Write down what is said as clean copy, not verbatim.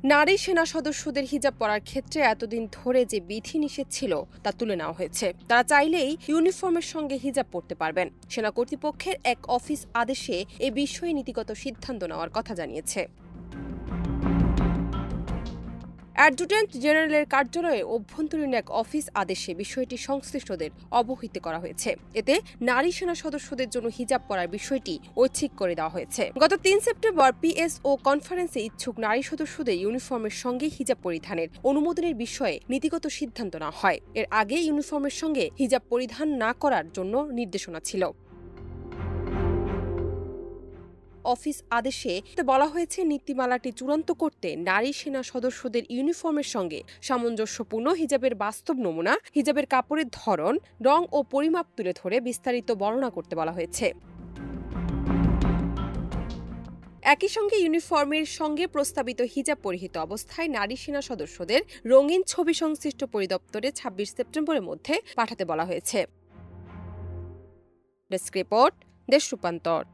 নারী সেনা সদস্যদের হিজাব পরার ক্ষেত্রে এতদিন ধরে যে বিধিনিষেধ ছিল তা তুলে নেওয়া হয়েছে। তারা চাইলেই ইউনিফর্মের সঙ্গে হিজাব পরতে পারবেন। সেনা কর্তৃপক্ষের এক অফিস আদেশে এ বিষয়ে নীতিগত সিদ্ধান্ত নেওয়ার কথা জানিয়েছে। অ্যাডজুটেন্ট জেনারেলের কার্যালয়ে অভ্যন্তরীণ এক অফিস আদেশে বিষয়টি সংশ্লিষ্টদের অবহিত করা হয়েছে। এতে নারী সেনা সদস্যদের জন্য হিজাব পরার বিষয়টি ঐচ্ছিক করে দেওয়া হয়েছে। গত ৩ সেপ্টেম্বর পিএসও কনফারেন্সে ইচ্ছুক নারী সদস্যদের ইউনিফর্মের সঙ্গে হিজাব পরিধানের অনুমোদনের বিষয়ে নীতিগত সিদ্ধান্ত নেওয়া হয়। এর আগে ইউনিফর্মের সঙ্গে হিজাব পরিধান না করার জন্য নির্দেশনা ছিল। অফিস আদেশে বলা হয়েছে, নীতিমালাটি চূড়ান্ত করতে নারী সেনা সদস্যদের ইউনিফর্মের সঙ্গে সামঞ্জস্যপূর্ণ হিজাবের বাস্তব নমুনা, হিজাবের কাপড়ের ধরন, রং ও পরিমাপ তুলে ধরে বিস্তারিত বর্ণনা করতে বলা হয়েছে। একই সঙ্গে ইউনিফর্মের সঙ্গে প্রস্তাবিত হিজাব পরিহিত অবস্থায় নারী সেনা সদস্যদের রঙিন ছবি সংশ্লিষ্ট পরিদপ্তরে ২৬ সেপ্টেম্বরের মধ্যে পাঠাতে বলা হয়েছে। ডেস্ক রিপোর্ট, দেশ রূপান্তর।